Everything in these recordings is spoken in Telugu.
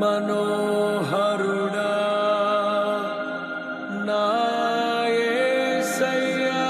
మనోహరుడా నా యేసయ్యా.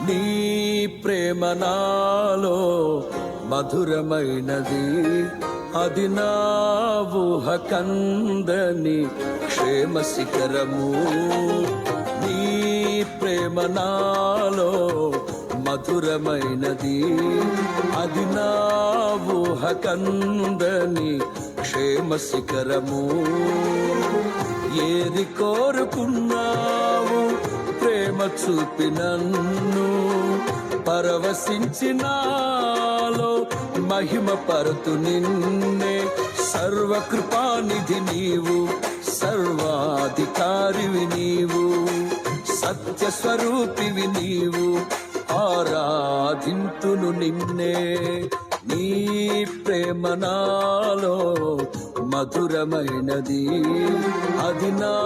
నీ ప్రేమ నాలో మధురమైనది, అది నా ఊహ కందని క్షేమ శిఖరము. నీ ప్రేమ నాలో మధురమైనది, అది నా ఊహ కందని క్షేమ శిఖరము. ఏది కోరుకున్నావు ప్రేమ చూపి నన్ను పరవశించినాలో మహిమ పరతు నిన్నే. సర్వకృపానిధి నీవు, సర్వాధికారివి నీవు, సత్య స్వరూపివి నీవు, ఆరాధింతును నిన్నే. నీ ప్రేమ నాలో మధురమైనది, అది నా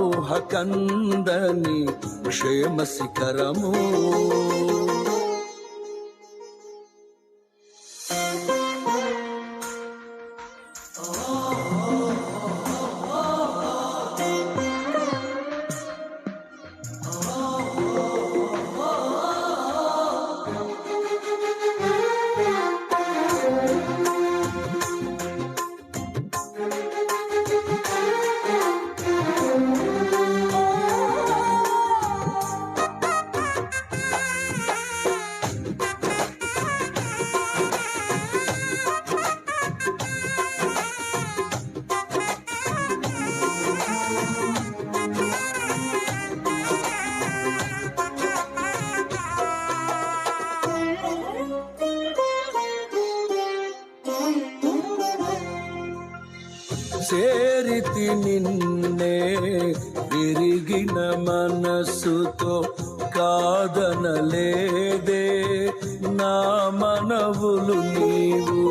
ఊహ కందని క్షేమ శిఖరము. చేరితి నిన్నే విరిగిన మనసుతో, కాదనలేదే నా మనవులు నీవు.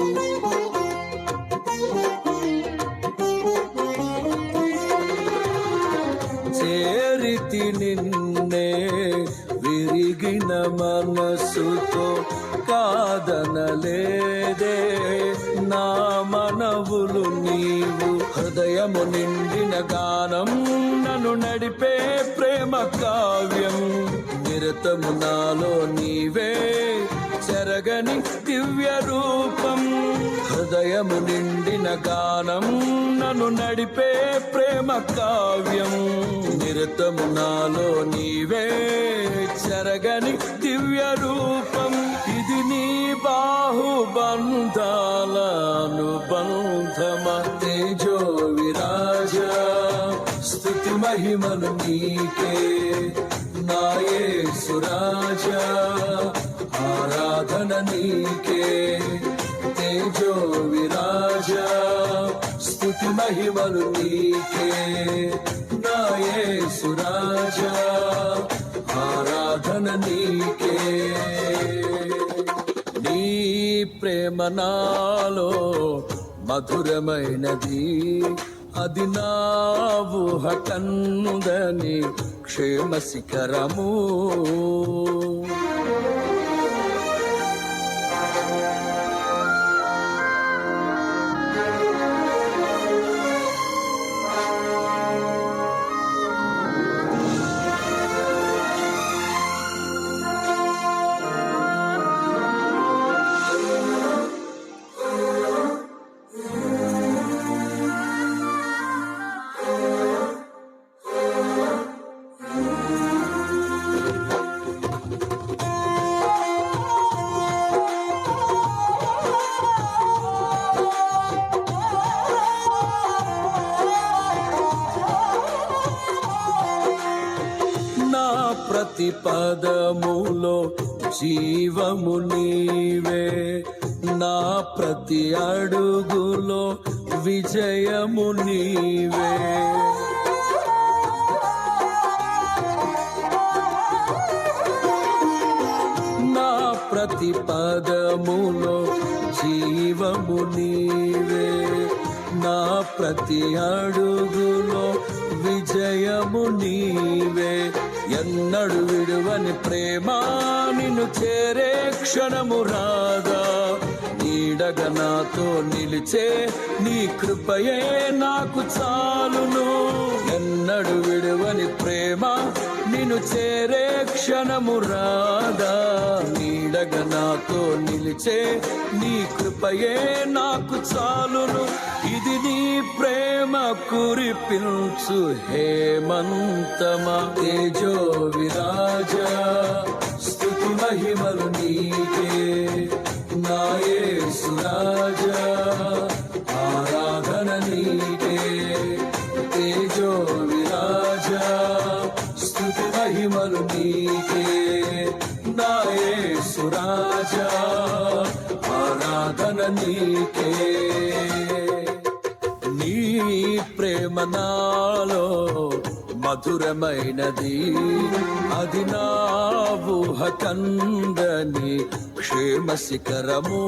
చేరితి నిన్నే విరిగిన మనసుతో, కాదనలేదే నా మనవులు నీవు. హృదయము నిండిన గానం నన్ను నడిపే ప్రేమ కావ్యం, నిరతము నాలో నీవే చెరగని దివ్య రూపం. హృదయము నిండిన గానం నన్ను నడిపే ప్రేమ కావ్యం, నిరతము నాలో నీవే చెరగని దివ్య రూపం. ఇది నీ బాహుబంధాల అనుబంధమ. తేజో విరాజా స్తుతి మహిమలు నీకే నా యేసు రాజా, ఆరాధన నీకే. తేజో విరాజా స్తుతి మహిమలు నీకే నా యేసు రాజా, ఆరాధన నీకే. నీ ప్రేమ నాలో మధురమైనది, అది నా ఊహ కందని క్షేమ శిఖరము. ప్రతి పదములో జీవము నీవే, నా ప్రతి అడుగులో విజయము నీవే. నా ప్రతి పదములో జీవము నీవే, నా ప్రతి అడుగులో విజయము నీవే. ఎన్నడు విడువని ప్రేమ నిన్ను చేరే క్షణము రాదా, నీడగా నాతో నిలిచే నీ కృపయే నాకు చాలును. ఎన్నడు విడువని ప్రేమ నిన్ను చేరే క్షణము రాదా, నీడగా నాతో నిలిచే నీ కృపయే నాకు చాలును. ఇది నీ ప్రేమ కురిపించు హేమంతమా, తేజో విరాజా స్తుతి మహిమలు నీకే. నా యేసు రాజా ఆరాధన నీకే, తేజో విరాజా స్తుతి మహిమలు నీకే. నా యేసు రాజా ఆరాధన నీకే. నీ ప్రేమ నాలో మధురమైనది, అది నా ఊహ కందని క్షేమ శిఖరము.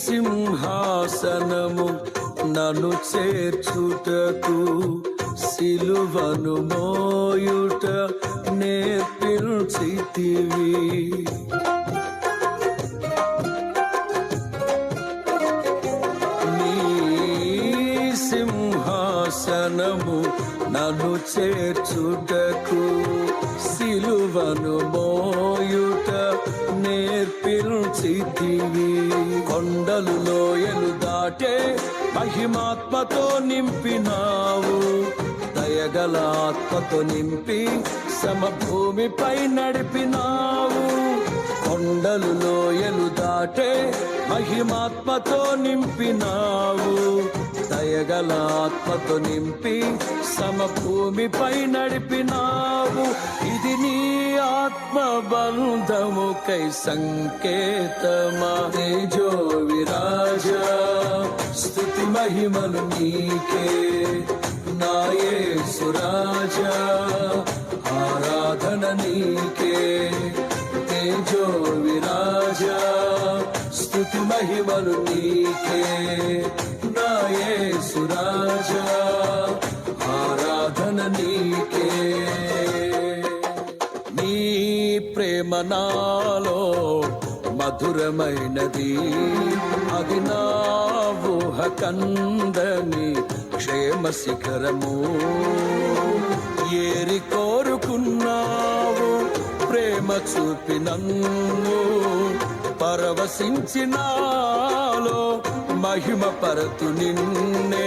సింహాసనము నన్ను చేర్చుటకు, సిలువను మోయుట నేర్పించితివి. నీ సింహాసనము నన్ను చేర్చుటకు, సిలువను మోయుట నేర్పించితివి. కొండలు లోయలు దాటే మహిమాత్మతో నింపినావు, దయగల ఆత్మతో నింపి సమభూమిపై నడిపినావు. కొండలు లోయలు దాటే మహిమాత్మతో నింపినావు, దయగల ఆత్మతో నింపి సమభూమిపై నడిపినావు. ఇది నీ ఆత్మ బంధముకై సంకేతమా, తేజో విరాజా స్తుతి మహిమలు నీకే. నా యేసు రాజా ఆరాధన నీకే, తేజో విరాజా స్తుతి మహిమలు నీకే. నా యేసు రాజా ఆరాధన నీకే. నీ ప్రేమ నాలో మధురమైనది, అది నా ఊహ కందని క్షేమ శిఖరము. ఏరి కోరుకున్నావు ప్రేమ చూపి నన్ను, పరవశించినాలో మహిమ పరతు నిన్నే.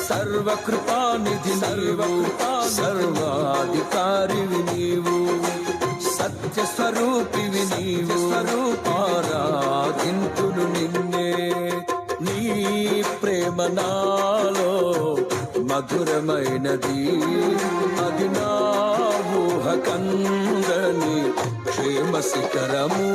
సర్వకృపానిధి నీవు, సర్వాధికారివి నీవు, సత్య స్వరూపివి నీవు, ఆరాధింతును నిన్నే. నీ ప్రేమ నాలో మధురమైనది, అది నా ఊహ కందని క్షేమ శిఖరము.